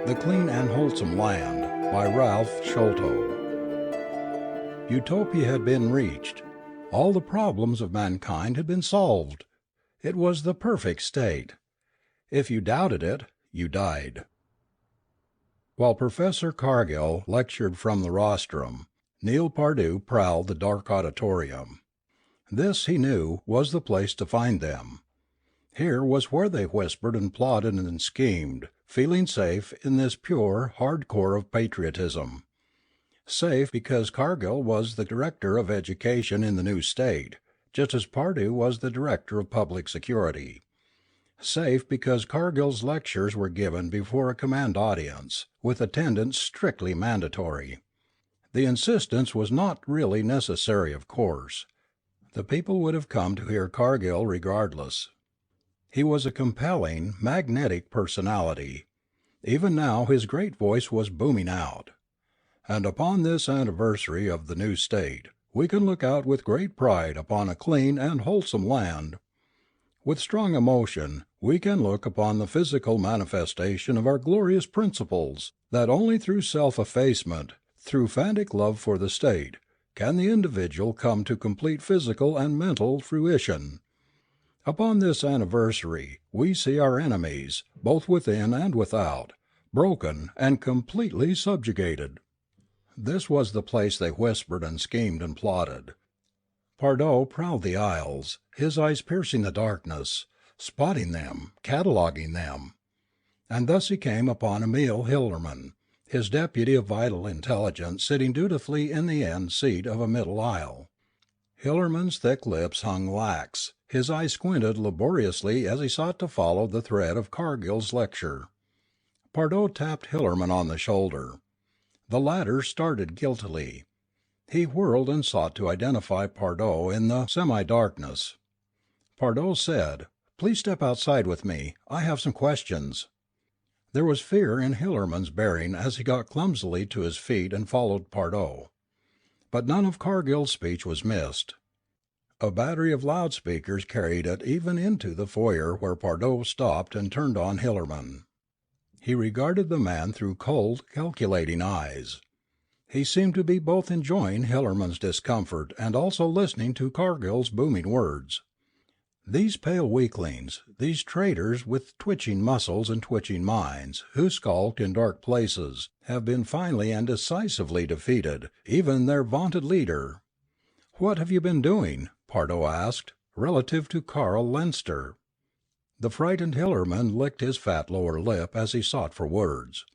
The Clean and Wholesome Land by Ralph Sholto. Utopia had been reached. All the problems of mankind had been solved. It was the perfect state. If you doubted it, you died. While Professor Cargill lectured from the rostrum, Neil Pardue prowled the dark auditorium. This, he knew, was the place to find them. Here was where they whispered and plotted and schemed, feeling safe in this pure, hard core of patriotism. Safe because Cargill was the director of education in the new state, just as Pardue was the director of public security. Safe because Cargill's lectures were given before a command audience, with attendance strictly mandatory. The insistence was not really necessary, of course. The people would have come to hear Cargill regardless. He was a compelling, magnetic personality. Even now his great voice was booming out. And upon this anniversary of the new state, we can look out with great pride upon a clean and wholesome land. With strong emotion, we can look upon the physical manifestation of our glorious principles, that only through self-effacement, through frantic love for the state, can the individual come to complete physical and mental fruition. Upon this anniversary, we see our enemies, both within and without, broken and completely subjugated. This was the place they whispered and schemed and plotted. Pardue prowled the aisles, his eyes piercing the darkness, spotting them, cataloguing them. And thus he came upon Emil Hillerman, his deputy of vital intelligence, sitting dutifully in the end seat of a middle aisle. Hillerman's thick lips hung lax, his eyes squinted laboriously as he sought to follow the thread of Cargill's lecture. Pardue tapped Hillerman on the shoulder. The latter started guiltily. He whirled and sought to identify Pardue in the semi-darkness. Pardue said, "Please step outside with me. I have some questions." There was fear in Hillerman's bearing as he got clumsily to his feet and followed Pardue. But none of Cargill's speech was missed. A battery of loudspeakers carried it even into the foyer, where Pardue stopped and turned on Hillerman. He regarded the man through cold, calculating eyes. He seemed to be both enjoying Hillerman's discomfort and also listening to Cargill's booming words. These pale weaklings, these traitors with twitching muscles and twitching minds, who skulked in dark places, have been finally and decisively defeated, even their vaunted leader. "What have you been doing," Pardue asked, "relative to Karl Lenster?" The frightened Hillerman licked his fat lower lip as he sought for words.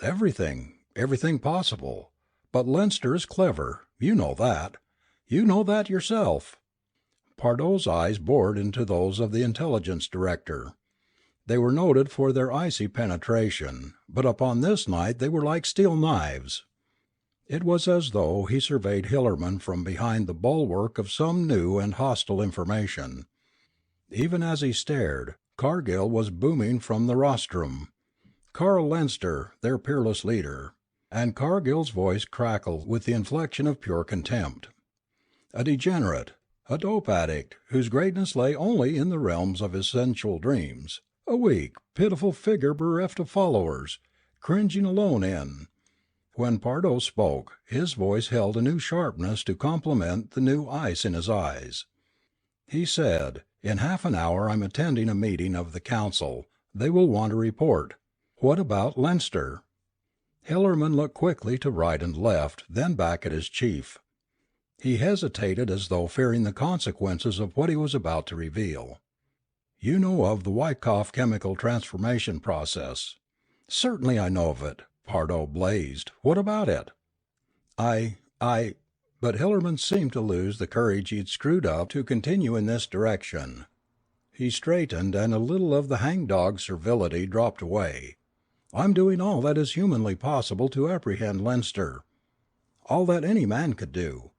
Everything possible. But Lenster is clever. You know that. You know that yourself." Pardue's eyes bored into those of the intelligence director. They were noted for their icy penetration, but upon this night they were like steel knives. It was as though he surveyed Hillerman from behind the bulwark of some new and hostile information. Even as he stared, Cargill was booming from the rostrum. Karl Lenster, their peerless leader. And Cargill's voice crackled with the inflection of pure contempt. A degenerate, a dope addict, whose greatness lay only in the realms of his sensual dreams. A weak, pitiful figure bereft of followers, cringing alone in. When Pardue spoke, his voice held a new sharpness to complement the new ice in his eyes. He said, "In half an hour I'm attending a meeting of the council. They will want a report. What about Lenster?" Hillerman looked quickly to right and left, then back at his chief. He hesitated as though fearing the consequences of what he was about to reveal. "You know of the Wyckoff chemical transformation process?" "Certainly I know of it," Pardue blazed. "What about it?" I. But Hillerman seemed to lose the courage he'd screwed up to continue in this direction. He straightened and a little of the hangdog servility dropped away. "I'm doing all that is humanly possible to apprehend Lenster. All that any man could do.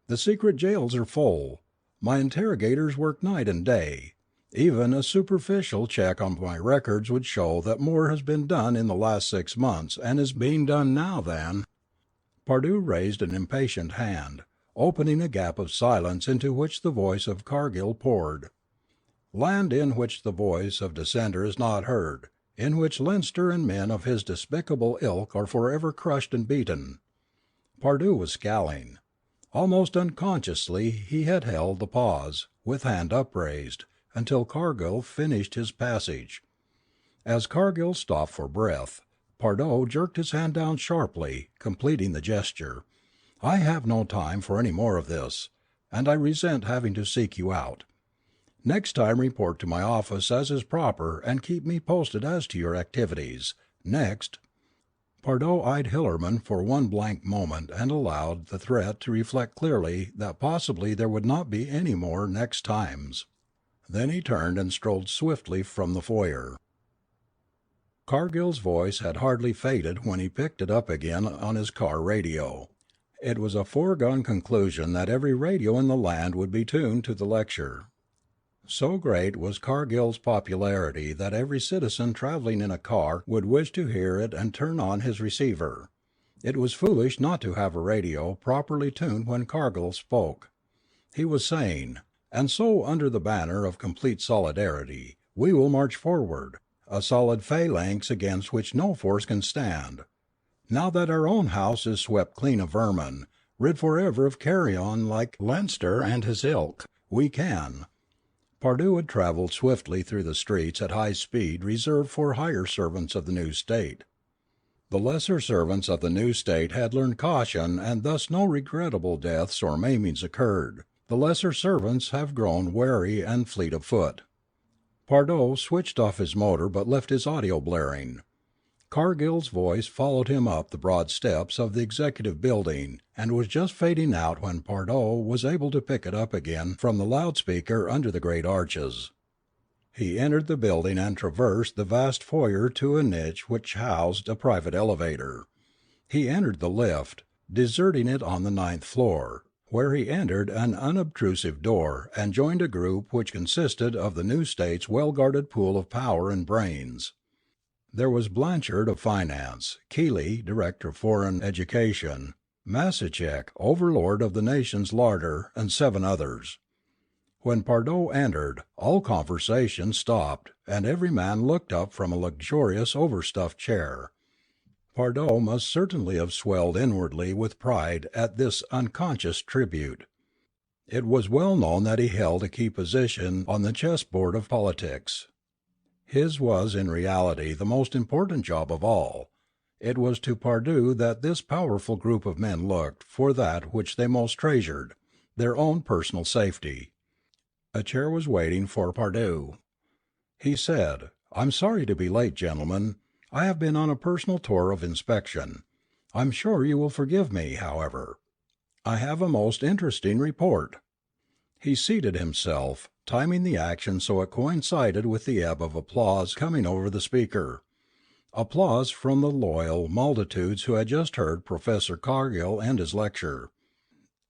The secret jails are full. My interrogators work night and day. Even a superficial check on my records would show that more has been done in the last 6 months and is being done now than—" Pardue raised an impatient hand, opening a gap of silence into which the voice of Cargill poured. "Land in which the voice of dissenter is not heard. in which Leinster and men of his despicable ilk are forever crushed and beaten." Pardue was scowling. Almost unconsciously he had held the pause, with hand upraised, until Cargill finished his passage. As Cargill stopped for breath, Pardue jerked his hand down sharply, completing the gesture. "I have no time for any more of this, and I resent having to seek you out. Next time report to my office as is proper and keep me posted as to your activities. Next—" Pardue eyed Hillerman for one blank moment and allowed the threat to reflect clearly that possibly there would not be any more next times. Then he turned and strode swiftly from the foyer. Cargill's voice had hardly faded when he picked it up again on his car radio. It was a foregone conclusion that every radio in the land would be tuned to the lecture. So great was Cargill's popularity that every citizen traveling in a car would wish to hear it and turn on his receiver. It was foolish not to have a radio properly tuned when Cargill spoke. He was saying, "And so under the banner of complete solidarity, we will march forward, a solid phalanx against which no force can stand. Now that our own house is swept clean of vermin, rid forever of carrion like Leinster and his ilk, we can." Pardue had traveled swiftly through the streets at high speed reserved for higher servants of the new state. The lesser servants of the new state had learned caution and thus no regrettable deaths or maimings occurred. The lesser servants have grown wary and fleet of foot. Pardue switched off his motor but left his audio blaring. Cargill's voice followed him up the broad steps of the executive building and was just fading out when Pardue was able to pick it up again from the loudspeaker under the great arches. He entered the building and traversed the vast foyer to a niche which housed a private elevator. He entered the lift, deserting it on the 9th floor, where he entered an unobtrusive door and joined a group which consisted of the new state's well-guarded pool of power and brains. There was Blanchard of Finance, Keeley, Director of Foreign Education, Masachek, Overlord of the nation's larder, and 7 others. When Pardue entered, all conversation stopped, and every man looked up from a luxurious overstuffed chair. Pardue must certainly have swelled inwardly with pride at this unconscious tribute. It was well known that he held a key position on the chessboard of politics. His was in reality the most important job of all. It was to Pardue that this powerful group of men looked for that which they most treasured, their own personal safety. A chair was waiting for Pardue. He said, "I'm sorry to be late, gentlemen. I have been on a personal tour of inspection. I'm sure you will forgive me, however. I have a most interesting report." He seated himself, timing the action so it coincided with the ebb of applause coming over the speaker. Applause from the loyal multitudes who had just heard Professor Cargill end his lecture.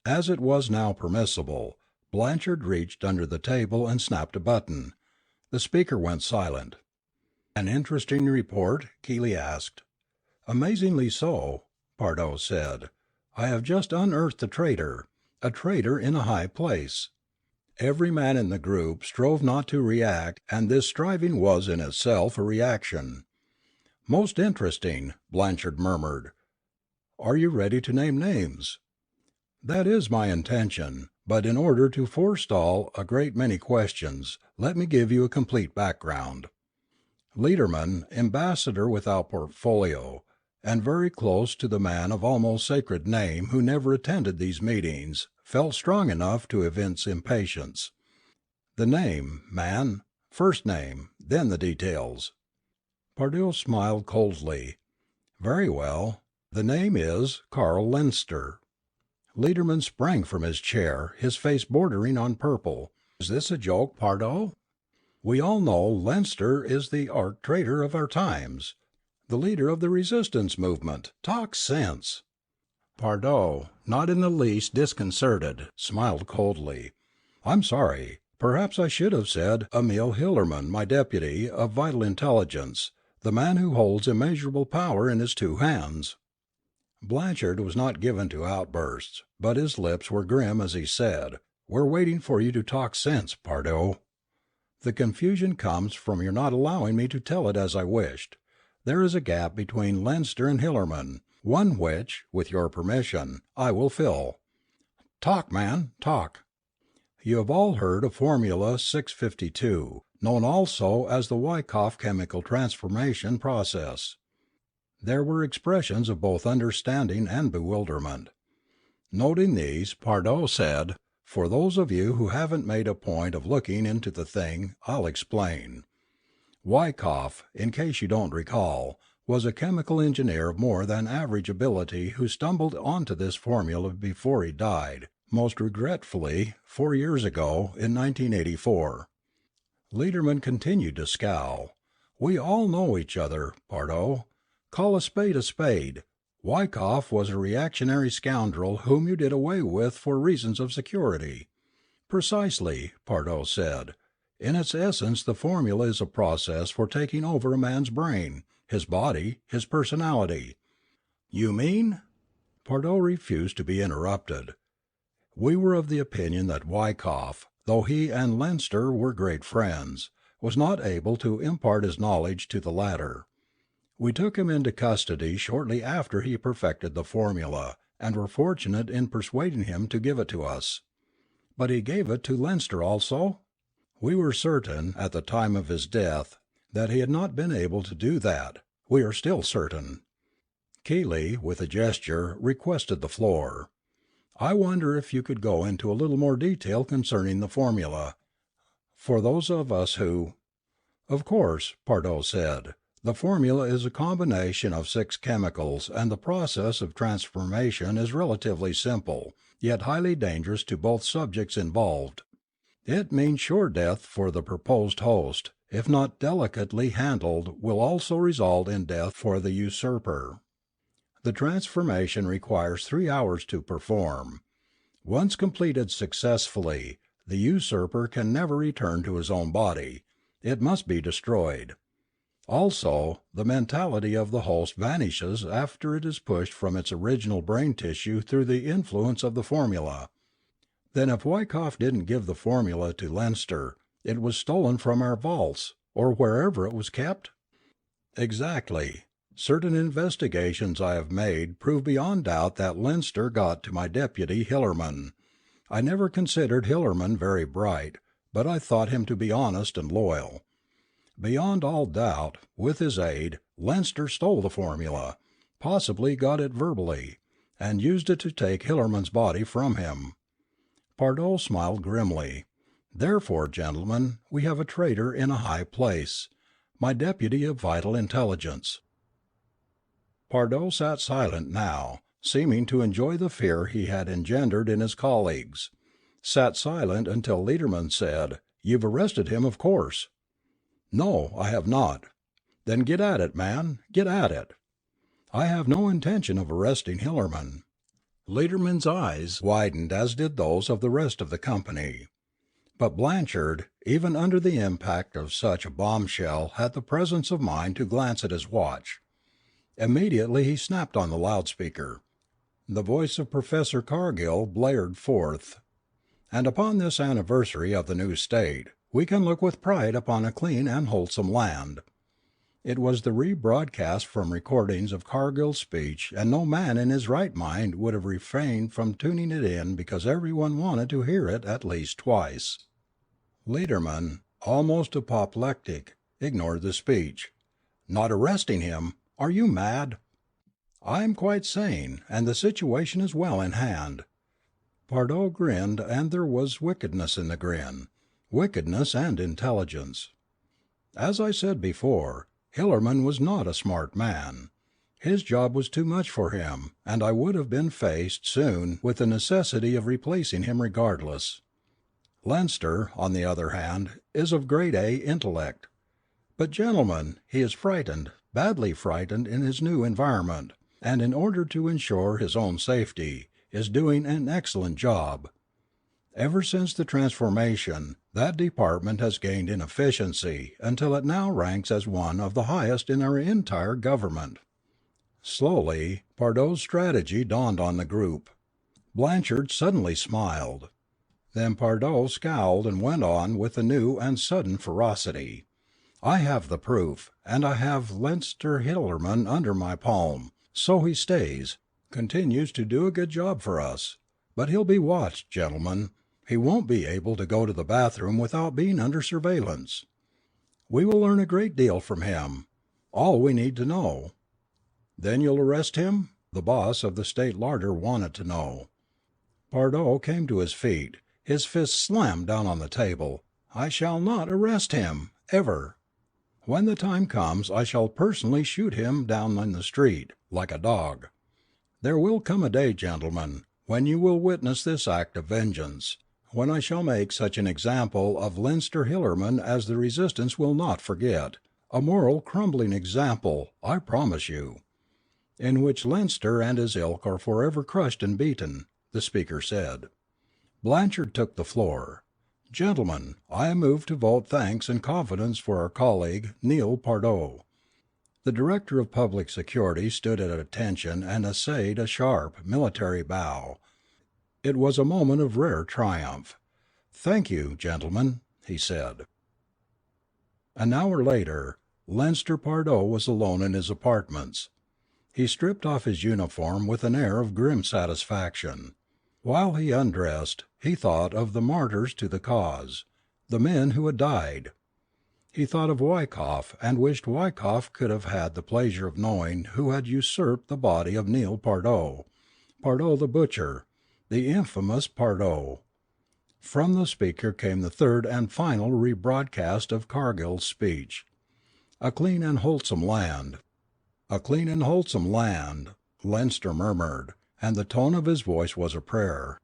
As it was now permissible, Blanchard reached under the table and snapped a button. The speaker went silent. "An interesting report?" Keeley asked. "Amazingly so," Pardue said. "I have just unearthed a traitor in a high place." Every man in the group strove not to react, and this striving was in itself a reaction. "Most interesting," Blanchard murmured. "Are you ready to name names?" "That is my intention, but in order to forestall a great many questions, let me give you a complete background. Lederman, ambassador without portfolio, and very close to the man of almost sacred name who never attended these meetings, felt strong enough to evince impatience. The name, man, first name, then the details." Pardue smiled coldly. "Very well. The name is Carl Leinster." Lederman sprang from his chair, his face bordering on purple. "Is this a joke, Pardue? We all know Leinster is the arch traitor of our times, the leader of the resistance movement. Talk sense." Pardue, not in the least disconcerted, smiled coldly. "I'm sorry. Perhaps I should have said Emil Hillerman, my deputy, of Vital Intelligence, the man who holds immeasurable power in his 2 hands." Blanchard was not given to outbursts, but his lips were grim as he said, "We're waiting for you to talk sense, Pardue." The confusion comes from your not allowing me to tell it as I wished. There is a gap between Leinster and Hillerman, one which, with your permission, I will fill." "Talk, man, talk." "You have all heard of Formula 652, known also as the Wyckoff chemical transformation process." There were expressions of both understanding and bewilderment. Noting these, Pardoe said, "For those of you who haven't made a point of looking into the thing, I'll explain. Wyckoff, in case you don't recall, was a chemical engineer of more than average ability who stumbled onto this formula before he died, most regretfully, 4 years ago, in 1984. Lederman continued to scowl. "We all know each other, Pardoe. Call a spade a spade. Wyckoff was a reactionary scoundrel whom you did away with for reasons of security." "Precisely," Pardoe said. "In its essence the formula is a process for taking over a man's brain, his body, his personality." "You mean—" Pardoe refused to be interrupted. "We were of the opinion that Wyckoff, though he and Leinster were great friends, was not able to impart his knowledge to the latter. We took him into custody shortly after he perfected the formula, and were fortunate in persuading him to give it to us." "But he gave it to Leinster also?" "We were certain, at the time of his death, that he had not been able to do that. We are still certain." Keeley, with a gesture, requested the floor. "I wonder if you could go into a little more detail concerning the formula, for those of us who—" "Of course," Pardoe said. "The formula is a combination of 6 chemicals, and the process of transformation is relatively simple, yet highly dangerous to both subjects involved. It means sure death for the proposed host, if not delicately handled will also result in death for the usurper. The transformation requires 3 hours to perform. Once completed successfully, the usurper can never return to his own body. It must be destroyed. Also, the mentality of the host vanishes after it is pushed from its original brain tissue through the influence of the formula." "Then if Wyckoff didn't give the formula to Leinster, it was stolen from our vaults, or wherever it was kept?" "Exactly. Certain investigations I have made prove beyond doubt that Leinster got to my deputy Hillerman. I never considered Hillerman very bright, but I thought him to be honest and loyal. Beyond all doubt, with his aid, Leinster stole the formula, possibly got it verbally, and used it to take Hillerman's body from him." Pardoe smiled grimly. "Therefore, gentlemen, we have a traitor in a high place, my deputy of vital intelligence." Pardoe sat silent now, seeming to enjoy the fear he had engendered in his colleagues. Sat silent until Lederman said, "You've arrested him, of course." "No, I have not." "Then get at it, man, get at it." "I have no intention of arresting Hillerman." Lederman's eyes widened as did those of the rest of the company. But Blanchard, even under the impact of such a bombshell, had the presence of mind to glance at his watch. Immediately he snapped on the loudspeaker. The voice of Professor Cargill blared forth. "And upon this anniversary of the new state, we can look with pride upon a clean and wholesome land." It was the rebroadcast from recordings of Cargill's speech, and no man in his right mind would have refrained from tuning it in because everyone wanted to hear it at least twice. Lederman, almost apoplectic, ignored the speech. "Not arresting him? Are you mad?" "I am quite sane, and the situation is well in hand." Pardoe grinned, and there was wickedness in the grin. Wickedness and intelligence. "As I said before, Hillerman was not a smart man. His job was too much for him, and I would have been faced soon with the necessity of replacing him regardless. Leinster, on the other hand, is of grade A intellect. But, gentlemen, he is frightened, badly frightened in his new environment, and in order to ensure his own safety, is doing an excellent job. Ever since the transformation, that department has gained in efficiency until it now ranks as one of the highest in our entire government." Slowly, Pardoe's strategy dawned on the group. Blanchard suddenly smiled. Then Pardoe scowled and went on with a new and sudden ferocity. "I have the proof, and I have Leinster Hillerman under my palm. So he stays, continues to do a good job for us. But he'll be watched, gentlemen. He won't be able to go to the bathroom without being under surveillance. We will learn a great deal from him, all we need to know." "Then you'll arrest him?" the boss of the state larder wanted to know. Pardoe came to his feet, his fist slammed down on the table. "I shall not arrest him, ever. When the time comes I shall personally shoot him down in the street, like a dog. There will come a day, gentlemen, when you will witness this act of vengeance, when I shall make such an example of Leinster Hillerman as the resistance will not forget, a moral crumbling example, I promise you, in which Leinster and his ilk are forever crushed and beaten," the speaker said. Blanchard took the floor. "Gentlemen, I move to vote thanks and confidence for our colleague, Neil Pardoe." The director of public security stood at attention and essayed a sharp, military bow. It was a moment of rare triumph. "Thank you, gentlemen," he said. An hour later, Leinster Pardoe was alone in his apartments. He stripped off his uniform with an air of grim satisfaction. While he undressed, he thought of the martyrs to the cause, the men who had died. He thought of Wyckoff, and wished Wyckoff could have had the pleasure of knowing who had usurped the body of Neil Pardoe, Pardoe the butcher, the infamous Pardoe. From the speaker came the third and final rebroadcast of Cargill's speech. "A clean and wholesome land. A clean and wholesome land," Leinster murmured, and the tone of his voice was a prayer.